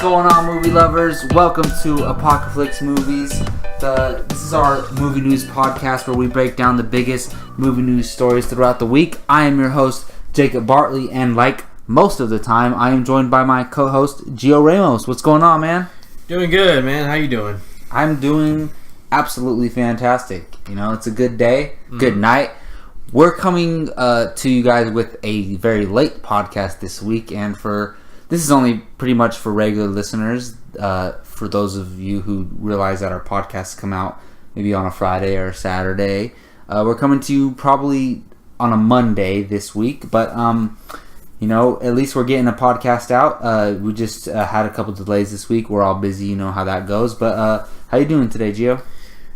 going on, movie lovers? Welcome to Apocaflix Movies. This is our movie news podcast where we break down the biggest movie news stories throughout the week. I am your host, Jacob Bartley, and like most of the time, I am joined by my co-host, Gio Ramos. What's going on, man? Doing good, man. How you doing? I'm doing absolutely fantastic. You know, it's a good day, good night. We're coming to you guys with a very late podcast this week, and this is only pretty much for regular listeners. For those of you who realize that our podcasts come out maybe on a Friday or a Saturday, we're coming to you probably on a Monday this week. But you know, at least we're getting a podcast out. We just had a couple delays this week. We're all busy, you know how that goes. But how you doing today, Gio?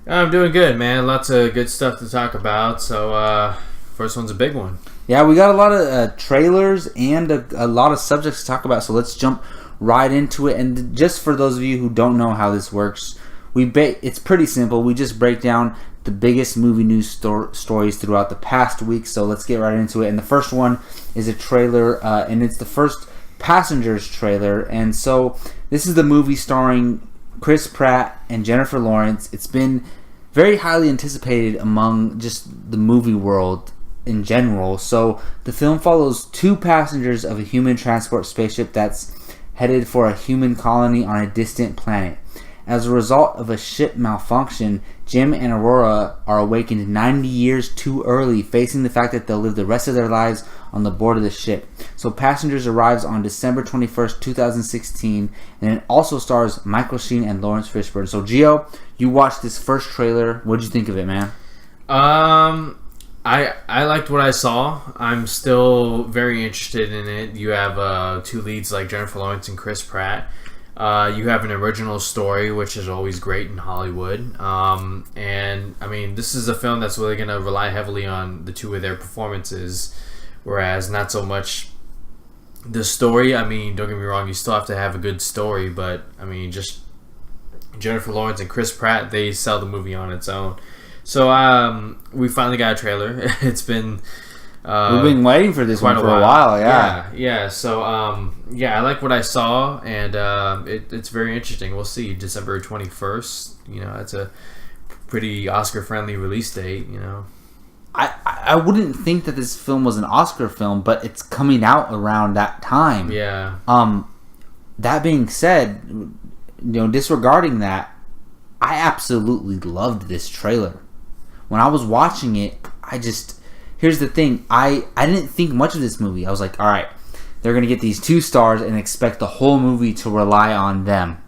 I'm doing good, man. Lots of good stuff to talk about. So first one's a big one. Yeah, we got a lot of trailers and a lot of subjects to talk about, so let's jump right into it. And just for those of you who don't know how this works, it's pretty simple. We just break down the biggest movie news stories throughout the past week, so let's get right into it. And the first one is a trailer, and it's the first Passengers trailer. And so this is the movie starring Chris Pratt and Jennifer Lawrence. It's been very highly anticipated among just the movie world in general. So the film follows two passengers of a human transport spaceship that's headed for a human colony on a distant planet. As a result of a ship malfunction, Jim and Aurora are awakened 90 years too early, facing the fact that they'll live the rest of their lives on the board of the ship. So Passengers arrives on December 21st, 2016, and it also stars Michael Sheen and Lawrence Fishburne. So Gio, you watched this first trailer. What'd you think of it, man? I liked what I saw. I'm still very interested in it. You have two leads like Jennifer Lawrence and Chris Pratt. You have an original story, which is always great in Hollywood. And, I mean, this is a film that's really going to rely heavily on the two of their performances, whereas not so much the story. I mean, don't get me wrong, you still have to have a good story, but, I mean, just Jennifer Lawrence and Chris Pratt, they sell the movie on its own. So, we finally got a trailer. It's been... we've been waiting for this one for a while, yeah. So, I like what I saw, and it's very interesting. We'll see. December 21st, you know, that's a pretty Oscar-friendly release date, you know. I wouldn't think that this film was an Oscar film, but it's coming out around that time. Yeah. That being said, you know, disregarding that, I absolutely loved this trailer. When I was watching it, here's the thing. I didn't think much of this movie. I was like, all right, they're going to get these 2 stars and expect the whole movie to rely on them.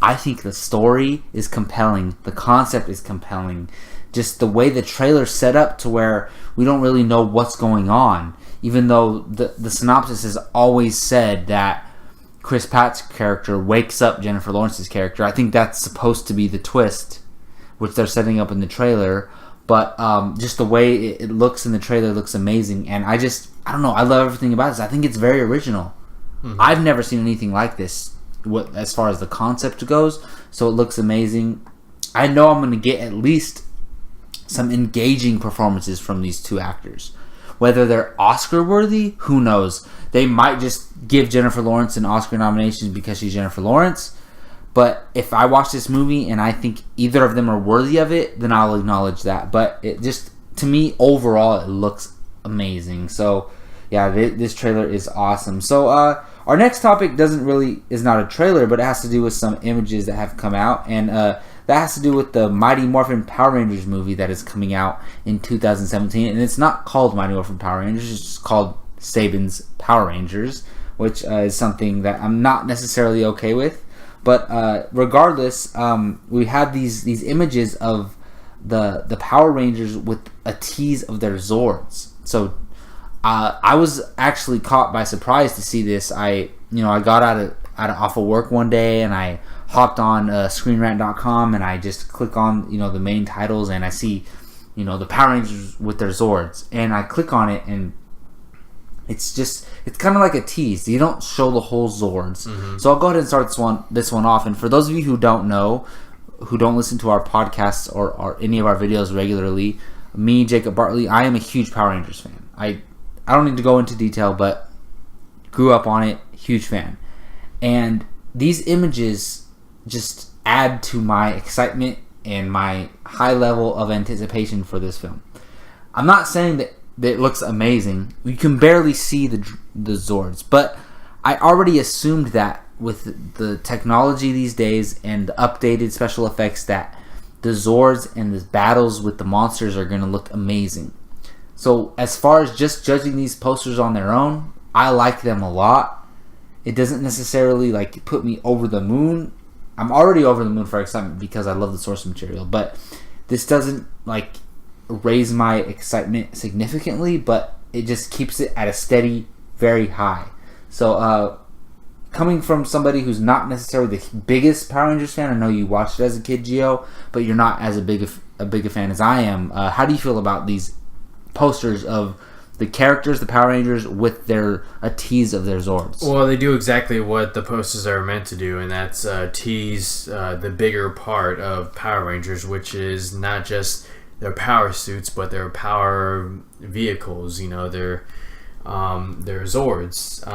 I think the story is compelling. The concept is compelling. Just the way the trailer's set up to where we don't really know what's going on. Even though the synopsis has always said that Chris Pratt's character wakes up Jennifer Lawrence's character. I think that's supposed to be the twist, which they're setting up in the trailer. But just the way it looks in the trailer looks amazing. And I don't know, I love everything about this. I think it's very original. Mm-hmm. I've never seen anything like this as far as the concept goes. So it looks amazing. I know I'm going to get at least some engaging performances from these two actors. Whether they're Oscar worthy, who knows? They might just give Jennifer Lawrence an Oscar nomination because she's Jennifer Lawrence. But if I watch this movie and I think either of them are worthy of it, then I'll acknowledge that. But it just, to me, overall, it looks amazing. So, yeah, this trailer is awesome. So, our next topic is not a trailer, but it has to do with some images that have come out. And that has to do with the Mighty Morphin Power Rangers movie that is coming out in 2017. And it's not called Mighty Morphin Power Rangers, it's just called Saban's Power Rangers, which is something that I'm not necessarily okay with. But regardless, we have these images of the Power Rangers with a tease of their Zords. So I was actually caught by surprise to see this. I got off of work one day and I hopped on ScreenRant.com and I just click on the main titles and I see the Power Rangers with their Zords, and I click on it and it's kind of like a tease. You don't show the whole Zords. Mm-hmm. So I'll go ahead and start this one off. And for those of you who don't know, who don't listen to our podcasts or any of our videos regularly, me, Jacob Bartley, I am a huge Power Rangers fan. I don't need to go into detail, but grew up on it, huge fan. And these images just add to my excitement and my high level of anticipation for this film. I'm not saying that it looks amazing. You can barely see the Zords, but I already assumed that with the technology these days and the updated special effects that the Zords and the battles with the monsters are going to look amazing. So as far as just judging these posters on their own, I like them a lot. It doesn't necessarily like put me over the moon. I'm already over the moon for excitement because I love the source material, but this doesn't like raise my excitement significantly, but it just keeps it at a steady, very high. So coming from somebody who's not necessarily the biggest Power Rangers fan, I know you watched it as a kid, Gio, but you're not as big a fan as I am. How do you feel about these posters of the characters, the Power Rangers, with a tease of their Zords? Well, they do exactly what the posters are meant to do, and that's tease the bigger part of Power Rangers, which is not just their power suits, but their power vehicles. You know, their Zords,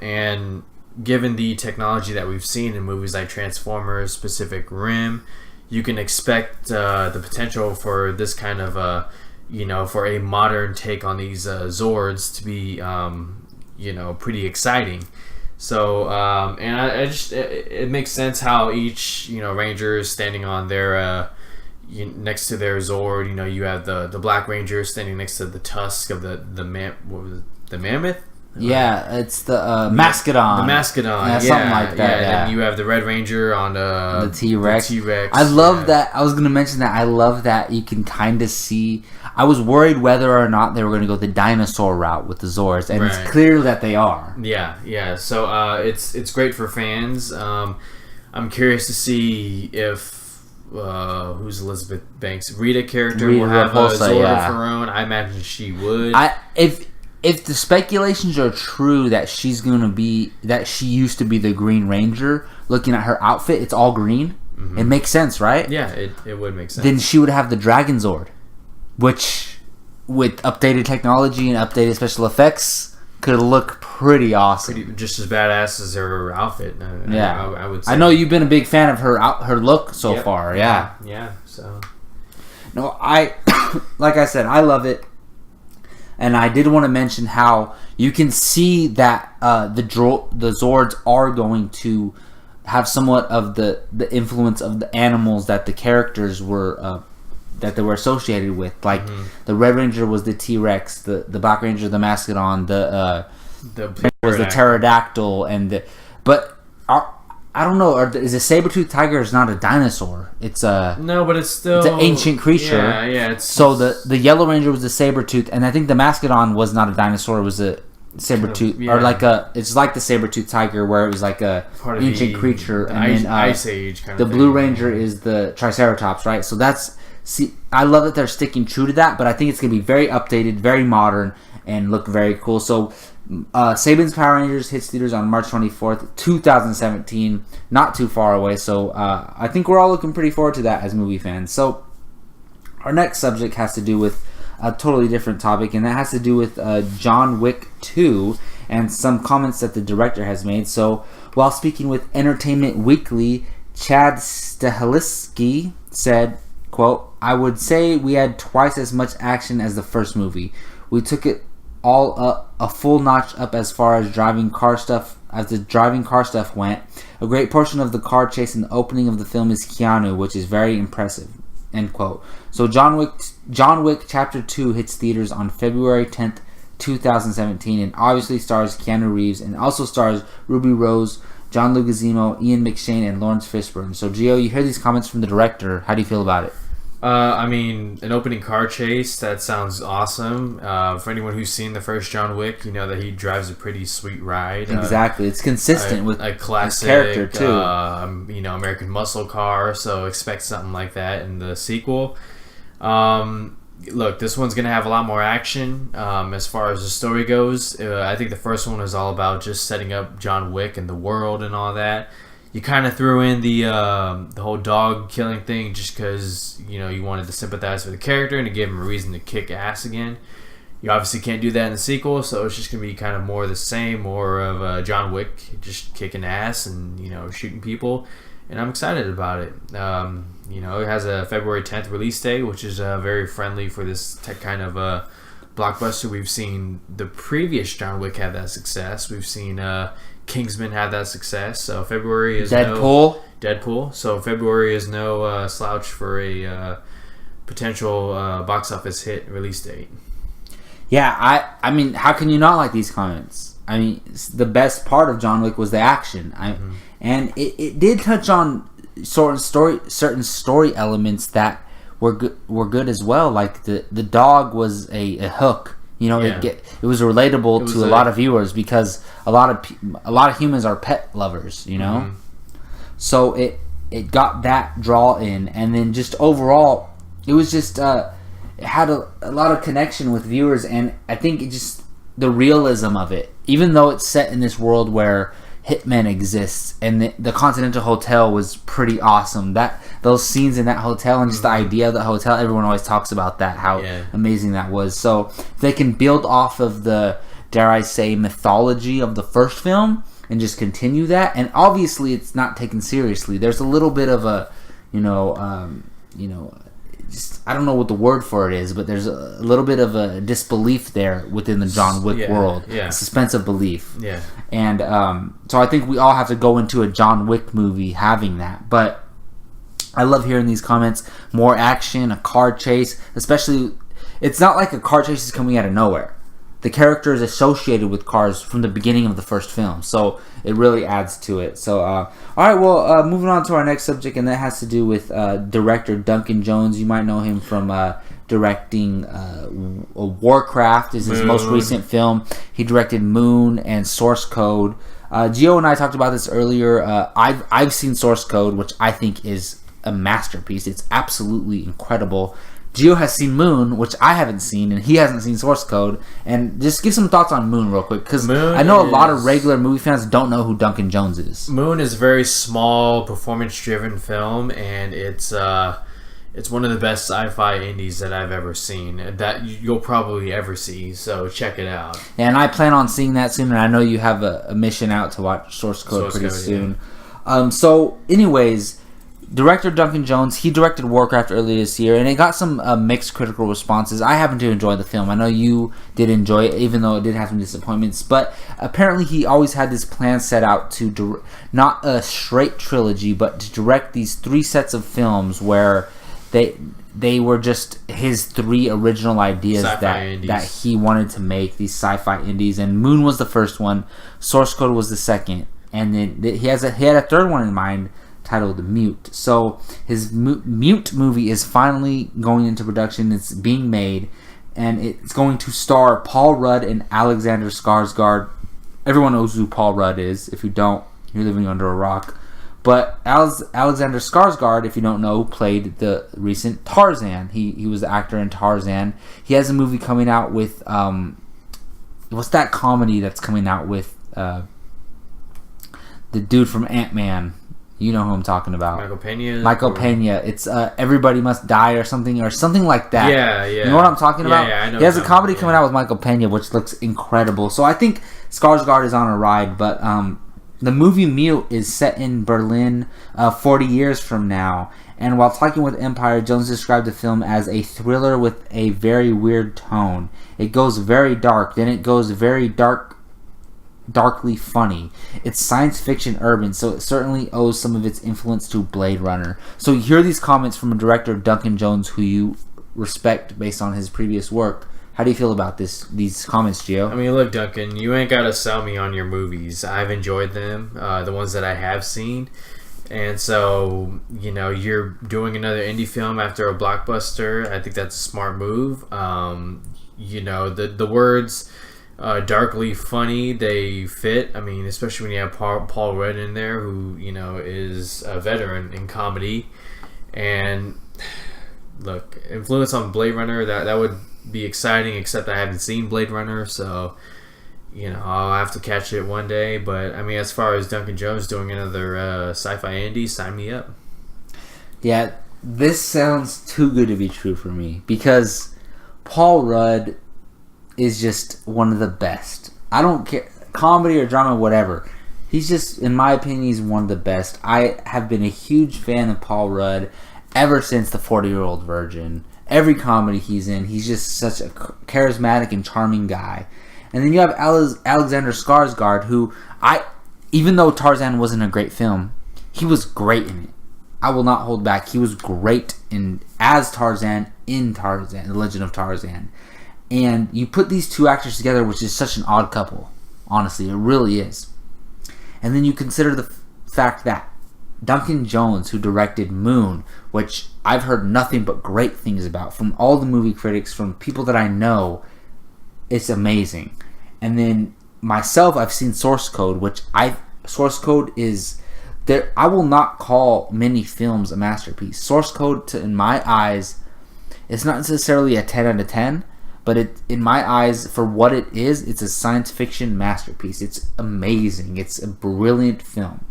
and given the technology that we've seen in movies like Transformers, Pacific Rim, you can expect the potential for this kind of for a modern take on these Zords to be pretty exciting. So and I just it makes sense how each Ranger is standing on their next to their Zord. You have the Black Ranger standing next to the tusk of the mammoth. Yeah, it's the Mascodon. The Mascodon, something like that. Yeah. And you have the Red Ranger on the T-Rex. The T-Rex. I love that. I was going to mention that. I love that you can kind of see. I was worried whether or not they were going to go the dinosaur route with the Zords, and It's clear that they are. Yeah. So it's great for fans. I'm curious to see if who's Elizabeth Banks' Rita character will have a Zord of her own. I imagine she would. If the speculations are true that she used to be the Green Ranger, looking at her outfit, it's all green. Mm-hmm. It makes sense, right? Yeah, it would make sense. Then she would have the Dragon Zord, which, with updated technology and updated special effects, could look pretty awesome. Just as badass as her outfit. I would say. I know you've been a big fan of her look so far. Yeah. Yeah. So. No, like I said, I love it. And I did want to mention how you can see that the Zords are going to have somewhat of the influence of the animals that the characters were that they were associated with. Like the Red Ranger was the T-Rex, the Black Ranger the Mascodon, the was the pterodactyl, I don't know. Is a saber-toothed tiger is not a dinosaur? It's but it's still it's an ancient creature. Yeah. So the Yellow Ranger was the saber-tooth, and I think the Mascodon was not a dinosaur. It was a saber-tooth, or it's like the saber-toothed tiger, where it was like a ancient creature. And then Ice Age kind of the Blue Ranger is the Triceratops, right? So I love that they're sticking true to that, but I think it's gonna be very updated, very modern, and look very cool. So. Saban's Power Rangers hits theaters on March 24th, 2017. Not too far away, so I think we're all looking pretty forward to that as movie fans. So our next subject has to do with a totally different topic, and that has to do with John Wick 2 and some comments that the director has made. So while speaking with Entertainment Weekly, Chad Stahelski said, quote, "I would say we had twice as much action as the first movie. We took it all up a full notch up as far as the driving car stuff went. A great portion of the car chase in the opening of the film is Keanu, which is very impressive." End quote. So John Wick Chapter 2 hits theaters on February 10th, 2017, and obviously stars Keanu Reeves, and also stars Ruby Rose, John Leguizamo, Ian McShane, and Lawrence Fishburne. So Gio, you hear these comments from the director. How do you feel about it? I mean, an opening car chase, that sounds awesome. For anyone who's seen the first John Wick, you know that he drives a pretty sweet ride. Exactly. It's consistent with a classic character, too. American muscle car, so expect something like that in the sequel. Look, this one's going to have a lot more action as far as the story goes. I think the first one was all about just setting up John Wick and the world and all that. You kind of threw in the whole dog killing thing just because you wanted to sympathize with the character and to give him a reason to kick ass again. You obviously can't do that in the sequel, so it's just going to be kind of more of the same, more of John Wick just kicking ass and, shooting people. And I'm excited about it. It has a February 10th release date, which is very friendly for this kind of blockbuster. We've seen the previous John Wick have that success. We've seen Kingsman have that success. So February is Deadpool. So February is no slouch for a potential box office hit release date. Yeah, I mean, how can you not like these comments? I mean, the best part of John Wick was the action. And it did touch on certain story elements that were good as well. Like the dog was a hook. It was relatable to a lot of viewers because a lot of humans are pet lovers. So it got that draw in, and then just overall, it was just it had a lot of connection with viewers, and I think it just the realism of it, even though it's set in this world where hitmen exists, and the Continental Hotel was pretty awesome. Those scenes in that hotel and just the idea of the hotel, everyone always talks about that, how amazing that was. So if they can build off of the, dare I say, mythology of the first film and just continue that, and obviously it's not taken seriously. There's a little bit of a, just, I don't know what the word for it is, but there's a little bit of a disbelief there within the John Wick world. A suspense of belief. Yeah. And so I think we all have to go into a John Wick movie having that. But I love hearing these comments. More action, a car chase. Especially, it's not like a car chase is coming out of nowhere. The character is associated with cars from the beginning of the first film, so it really adds to it. So, all right, well, moving on to our next subject, and that has to do with director Duncan Jones. You might know him from directing Warcraft is his most recent film. He directed Moon and Source Code. Gio and I talked about this earlier. I've seen Source Code, which I think is a masterpiece. It's absolutely incredible. Gio has seen Moon, which I haven't seen, and he hasn't seen Source Code. And just give some thoughts on Moon real quick, because I know a lot of regular movie fans don't know who Duncan Jones is. Moon is a very small, performance-driven film, and it's one of the best sci-fi indies that I've ever seen, that you'll probably ever see, so check it out. And I plan on seeing that soon, and I know you have a mission out to watch Source Code pretty soon. Yeah. So, anyways, director Duncan Jones, he directed Warcraft earlier this year, and it got some mixed critical responses. I happen to enjoy the film. I know you did enjoy it, even though it did have some disappointments. But apparently he always had this plan set out to not a straight trilogy, but to direct these 3 sets of films where they were just his 3 original ideas that he wanted to make, these sci-fi indies. And Moon was the first one, Source Code was the second, and then he had a third one in mind, titled Mute. So his Mute movie is finally going into production. It's being made, and it's going to star Paul Rudd and Alexander Skarsgård. Everyone knows who Paul Rudd is. If you don't, you're living under a rock. But Alexander Skarsgård, if you don't know, played the recent Tarzan. He was the actor in Tarzan. He has a movie coming out with what's that comedy that's coming out with the dude from Ant-Man? You know who I'm talking about. Michael Pena. It's Everybody Must Die or something like that. Yeah. You know what I'm talking about? Yeah, I know. He has a comedy coming out with Michael Pena, which looks incredible. So I think Skarsgård is on a ride. But the movie Mute is set in Berlin 40 years from now. And while talking with Empire, Jones described the film as a thriller with a very weird tone. It goes very dark, then it goes very darkly funny. It's science fiction urban, so it certainly owes some of its influence to Blade Runner. So you hear these comments from a director, Duncan Jones, who you respect based on his previous work. How do you feel about these comments, Gio? I mean, look, Duncan, you ain't got to sell me on your movies. I've enjoyed them, the ones that I have seen. And so, you're doing another indie film after a blockbuster. I think that's a smart move. The words darkly funny, they fit. I mean, especially when you have Paul Rudd in there, who is a veteran in comedy. And look, influence on Blade Runner, that would be exciting, except I haven't seen Blade Runner, so I'll have to catch it one day. But I mean, as far as Duncan Jones doing another sci-fi indie, sign me up. Yeah, this sounds too good to be true for me, because Paul Rudd, is just one of the best. I don't care, comedy or drama, whatever. He's just, in my opinion, he's one of the best. I have been a huge fan of Paul Rudd ever since The 40-Year-Old Virgin. Every comedy he's in, he's just such a charismatic and charming guy. And then you have Alexander Skarsgård, who even though Tarzan wasn't a great film, he was great in it. I will not hold back. He was great as Tarzan in Tarzan, The Legend of Tarzan. And you put these two actors together, which is such an odd couple. Honestly, it really is. And then you consider the fact that Duncan Jones, who directed Moon, which I've heard nothing but great things about from all the movie critics, from people that I know, it's amazing. And then myself, I've seen Source Code, Source Code is there. I will not call many films a masterpiece. Source Code, in my eyes, it's not necessarily a 10 out of 10, but in my eyes, for what it is, it's a science fiction masterpiece. It's amazing. It's a brilliant film.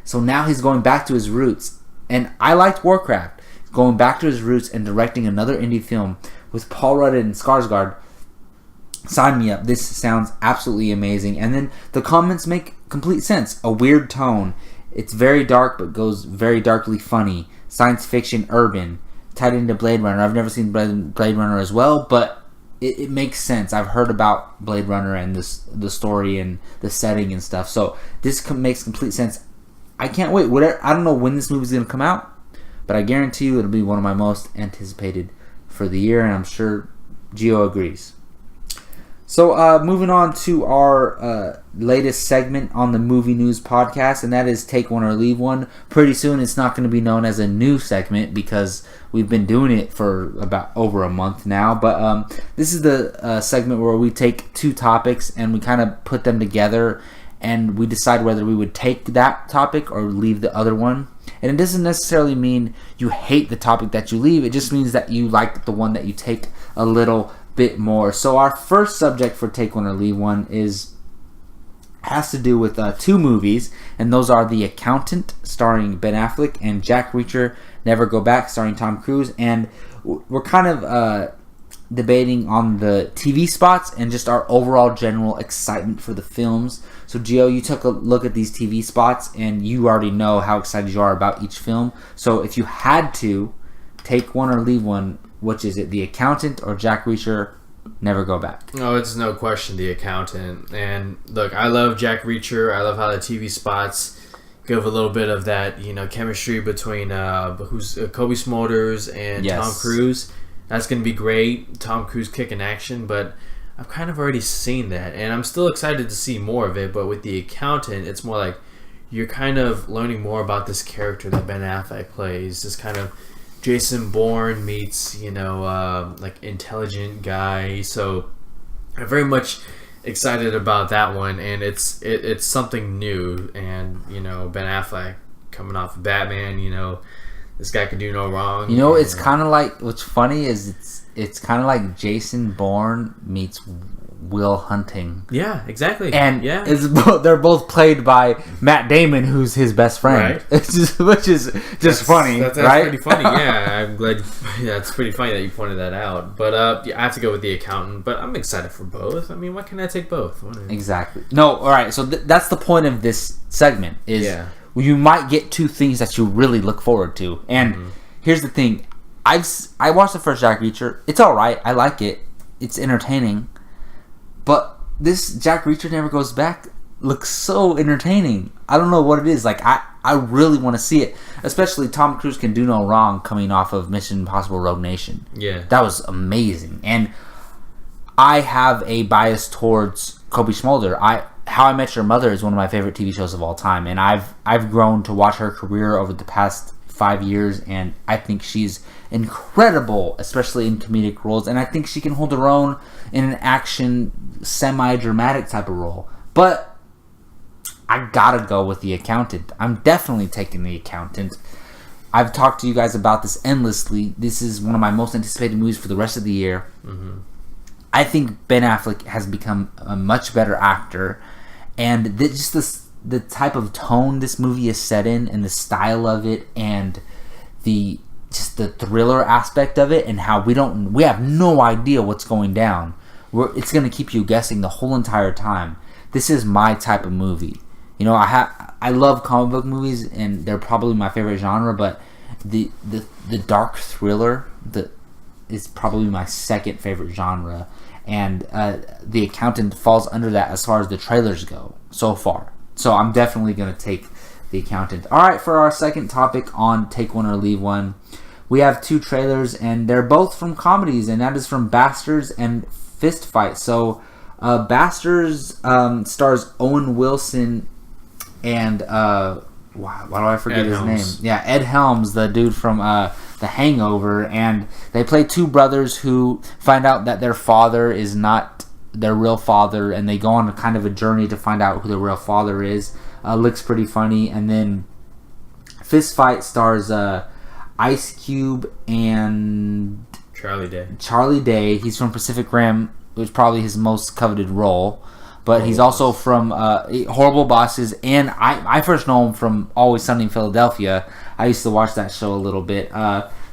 So now he's going back to his roots. And I liked Warcraft. Going back to his roots and directing another indie film with Paul Rudd and Skarsgård. Sign me up. This sounds absolutely amazing. And then the comments make complete sense. A weird tone. It's very dark but goes very darkly funny. Science fiction, urban. Tied into Blade Runner. I've never seen Blade Runner as well, but it makes sense. I've heard about Blade Runner and the story and the setting and stuff. So this makes complete sense. I can't wait. I don't know when this movie's going to come out, but I guarantee you it'll be one of my most anticipated for the year, and I'm sure Gio agrees. So moving on to our latest segment on the Movie News Podcast, and that is Take One or Leave One. Pretty soon it's not going to be known as a new segment because we've been doing it for about over a month now. But this is the segment where we take two topics and we kind of put them together and we decide whether we would take that topic or leave the other one. And it doesn't necessarily mean you hate the topic that you leave. It just means that you like the one that you take a little bit more. So our first subject for Take One or Leave One has to do with two movies, and those are The Accountant, starring Ben Affleck, and Jack Reacher, Never Go Back, starring Tom Cruise. And we're kind of debating on the TV spots and just our overall general excitement for the films. So Gio, you took a look at these TV spots and you already know how excited you are about each film. So if you had to take one or leave one, which is it? The Accountant or Jack Reacher, Never Go Back? No, it's no question The Accountant. And look, I love Jack Reacher. I love how the TV spots give a little bit of that, chemistry between Kobe Smulders and Yes. Tom Cruise. That's going to be great. Tom Cruise kicking action, but I've kind of already seen that, and I'm still excited to see more of it. But with The Accountant, it's more like you're kind of learning more about this character that Ben Affleck plays. This kind of Jason Bourne meets, like intelligent guy. So I'm very much excited about that one, and it's something new. And Ben Affleck coming off of Batman, this guy could do no wrong. It's kind of like, what's funny is it's kind of like Jason Bourne meets Will Hunting. Yeah, exactly. And yeah, they're both played by Matt Damon, who's his best friend. Right. Which is just funny, that's right? pretty funny. Yeah, I'm glad. Yeah, it's pretty funny that you pointed that out. But I have to go with The Accountant. But I'm excited for both. I mean, why can't I take both? Exactly. No, all right. So that's the point of this segment. You might get two things that you really look forward to. And here's the thing. I watched the first Jack Reacher. It's all right. I like it. It's entertaining. But this Jack Reacher Never Goes Back looks so entertaining. I don't know what it is. Like, I really want to see it. Especially Tom Cruise can do no wrong coming off of Mission Impossible Rogue Nation. Yeah. That was amazing. And I have a bias towards Kobe Smolder. How I Met Your Mother is one of my favorite TV shows of all time. And I've grown to watch her career over the past 5 years, and I think she's incredible, especially in comedic roles, and I think she can hold her own in an action, semi-dramatic type of role. But I gotta go with The Accountant. I'm definitely taking The Accountant. I've talked to you guys about this endlessly. This is one of my most anticipated movies for the rest of the year. I think Ben Affleck has become a much better actor, and the type of tone this movie is set in, and the style of it, and the thriller aspect of it, and how we have no idea what's going down. it's going to keep you guessing the whole entire time. This is my type of movie. You know, I love comic book movies, and they're probably my favorite genre. But the dark thriller is probably my second favorite genre, and The Accountant falls under that as far as the trailers go so far. So I'm definitely going to take The Accountant. All right, for our second topic on Take One or Leave One, we have 2 trailers, and they're both from comedies, and that is from Bastards and Fist Fight. So Bastards stars Owen Wilson and why do I forget his name? Yeah, Ed Helms, the dude from The Hangover, and they play 2 brothers who find out that their father is not their real father, and they go on a kind of a journey to find out who their real father is. Looks pretty funny. And then Fist Fight stars Ice Cube and Charlie Day. He's from Pacific Rim, which is probably his most coveted role. But he's also from Horrible Bosses, and I first know him from Always Sunny in Philadelphia. I used to watch that show a little bit.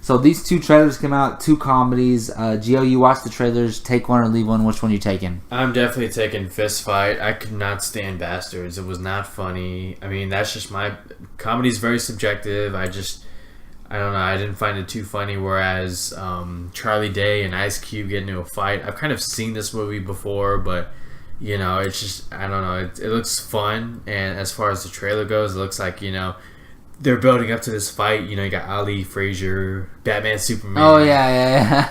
So these 2 trailers came out, 2 comedies. Gio, you watched the trailers. Take one or leave one. Which one are you taking? I'm definitely taking Fist Fight. I could not stand Bastards. It was not funny. I mean, that's just my... Comedy's very subjective. I don't know. I didn't find it too funny. Whereas Charlie Day and Ice Cube get into a fight. I've kind of seen this movie before, but... You know, it's just, I don't know, it looks fun, and as far as the trailer goes, it looks like, you know, they're building up to this fight. You know, you got Ali, Frazier, Batman, Superman. Oh, yeah.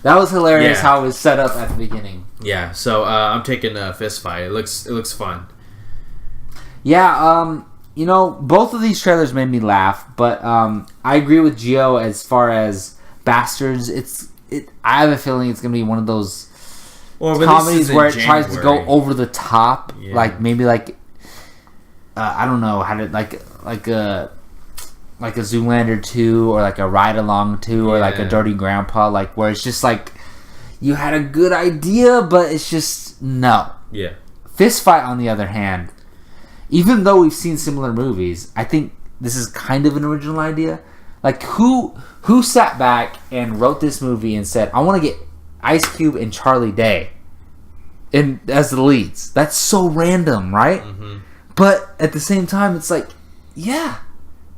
That was hilarious how it was set up at the beginning. Yeah, so I'm taking a Fist Fight. It looks fun. Yeah, you know, both of these trailers made me laugh, but I agree with Gio as far as Bastards. I have a feeling it's going to be one of those... comedies where it tries to go over the top, like maybe I don't know how to like a Zoolander 2 or like a Ride Along 2 or like a Dirty Grandpa, like where it's just like you had a good idea but it's just no. Yeah. Fist Fight, on the other hand, even though we've seen similar movies, I think this is kind of an original idea. Like who sat back and wrote this movie and said, I want to get Ice Cube and Charlie Day as the leads? That's so random, right? Mm-hmm. But at the same time, it's like, yeah,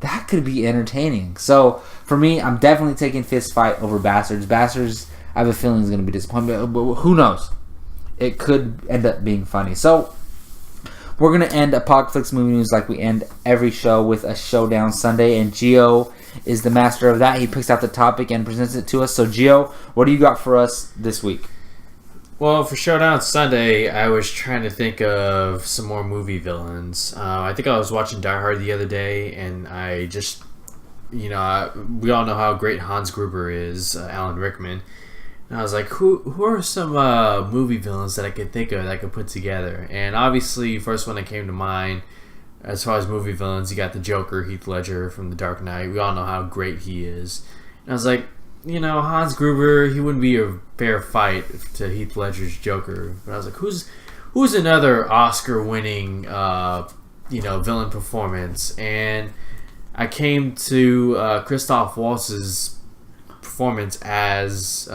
that could be entertaining. So for me, I'm definitely taking Fist Fight over Bastards. Bastards, I have a feeling is going to be disappointing, but who knows? It could end up being funny. So we're going to end Apocaflix Movie News like we end every show with a Showdown Sunday, and Gio is the master of that. He picks out the topic and presents it to us. So, Gio, what do you got for us this week? Well, for Showdown Sunday, I was trying to think of some more movie villains. I think I was watching Die Hard the other day, and I just, you know, we all know how great Hans Gruber is, Alan Rickman. And I was like, who are some movie villains that I could think of that I could put together? And obviously, first one that came to mind, as far as movie villains, you got the Joker, Heath Ledger from The Dark Knight. We all know how great he is. And I was like, you know, Hans Gruber, he wouldn't be a fair fight to Heath Ledger's Joker. But I was like, who's another Oscar-winning, villain performance? And I came to Christoph Waltz's performance as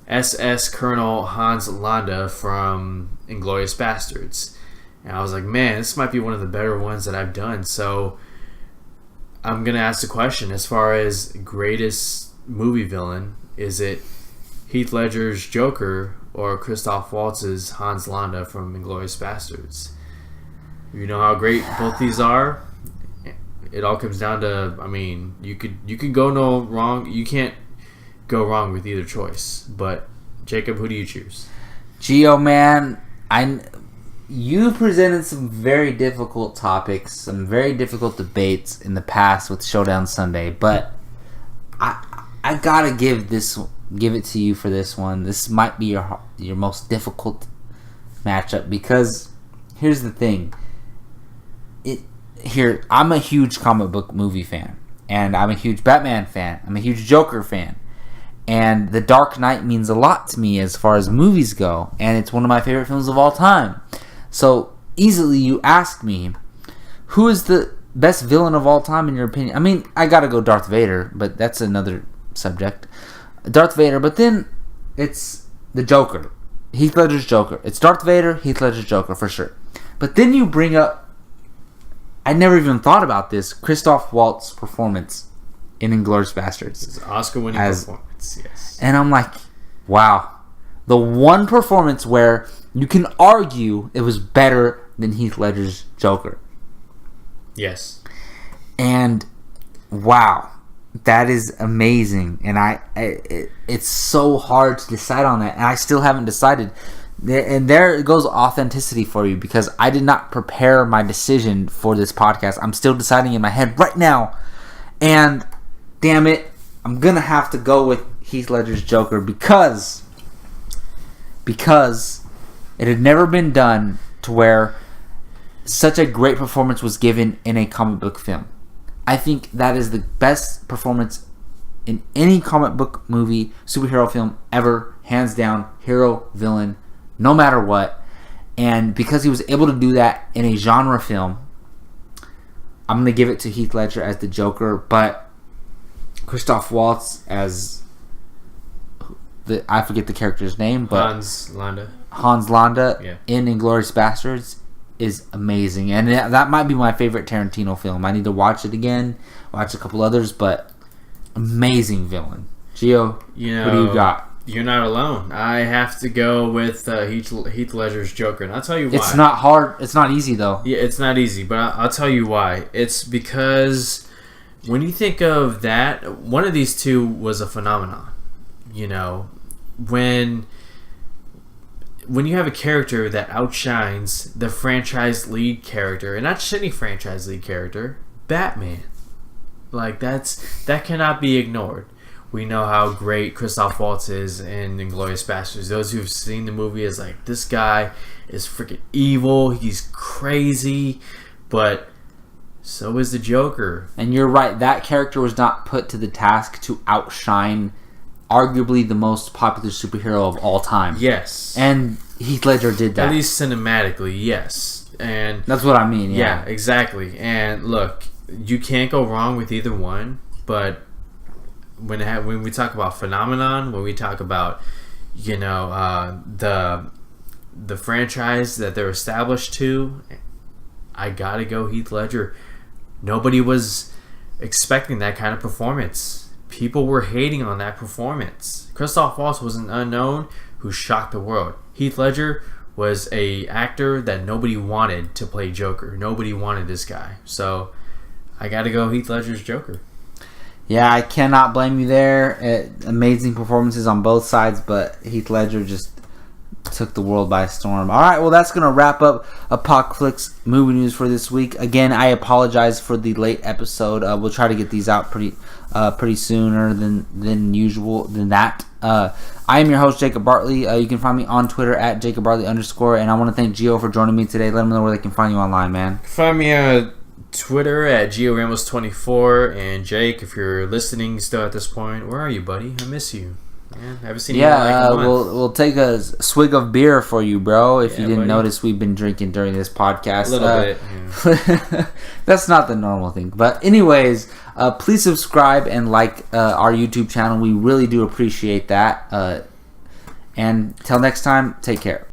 SS Colonel Hans Landa from Inglourious Bastards. And I was like, man, this might be one of the better ones that I've done. So I'm going to ask the question, as far as greatest movie villain, is it Heath Ledger's Joker or Christoph Waltz's Hans Landa from Inglourious Bastards? You know how great both these are? It all comes down to, I mean, you could go no wrong. You can't go wrong with either choice. But, Jacob, who do you choose? Gio, man, you presented some very difficult topics, some very difficult debates in the past with Showdown Sunday, but I gotta give it to you for this one. This might be your most difficult matchup, because here's the thing. I'm a huge comic book movie fan, and I'm a huge Batman fan. I'm a huge Joker fan. And The Dark Knight means a lot to me as far as movies go, and it's one of my favorite films of all time. So, easily you ask me, who is the best villain of all time in your opinion? I mean, I gotta go Darth Vader, but that's another subject. Darth Vader, but then it's the Joker. Heath Ledger's Joker. It's Darth Vader, Heath Ledger's Joker, for sure. But then you bring up, I never even thought about this, Christoph Waltz performance in Inglourious Basterds. It's an Oscar-winning performance, yes. And I'm like, wow. The one performance where you can argue it was better than Heath Ledger's Joker. Yes. And wow, that is amazing. And it's so hard to decide on that. And I still haven't decided. And there goes authenticity for you, because I did not prepare my decision for this podcast. I'm still deciding in my head right now. And damn it, I'm going to have to go with Heath Ledger's Joker because it had never been done to where such a great performance was given in a comic book film. I think that is the best performance in any comic book movie, superhero film ever, hands down, hero, villain, no matter what. And because he was able to do that in a genre film, I'm going to give it to Heath Ledger as the Joker, but Christoph Waltz as I forget the character's name, but Hans Landa in Inglourious Basterds is amazing. And that might be my favorite Tarantino film. I need to watch it again, watch a couple others, but amazing villain. Gio, what do you got? You're not alone. I have to go with Heath Ledger's Joker, and I'll tell you why. It's not hard. It's not easy, though. Yeah, it's not easy, but I'll tell you why. It's because when you think of that, one of these two was a phenomenon. You know, when you have a character that outshines the franchise lead character, and not just any franchise lead character, Batman. Like, that cannot be ignored. We know how great Christoph Waltz is in Inglourious Basterds. Those who've seen the movie is like, this guy is freaking evil. He's crazy, but so is the Joker. And you're right. That character was not put to the task to outshine arguably the most popular superhero of all time. Yes. And Heath Ledger did that. At least cinematically, yes. And that's what I mean, yeah. Yeah, exactly. And look, you can't go wrong with either one, but when we talk about phenomenon, when we talk about, you know, the franchise that they're established to, I gotta go Heath Ledger. Nobody was expecting that kind of performance. People were hating on that performance. Christoph Waltz was an unknown who shocked the world. Heath Ledger was a actor that nobody wanted to play Joker. Nobody wanted this guy. So I gotta go Heath Ledger's Joker. Yeah, I cannot blame you there. Amazing performances on both sides, but Heath Ledger just took the world by storm. All right, well, that's going to wrap up Apocaflix movie news for this week. Again, I apologize for the late episode. We'll try to get these out pretty sooner than usual. I am your host, Jacob Bartley. You can find me on Twitter at JacobBartley_, and I want to thank Gio for joining me today. Let them know where they can find you online, man. Find me on Twitter at GioRamos24, and Jake, if you're listening still at this point, where are you, buddy? I miss you. Man, I haven't seen you in like a month. We'll take a swig of beer for you, bro. If you didn't notice, we've been drinking during this podcast. A little bit. Yeah. That's not the normal thing. But anyways, please subscribe and like our YouTube channel. We really do appreciate that. And till next time, take care.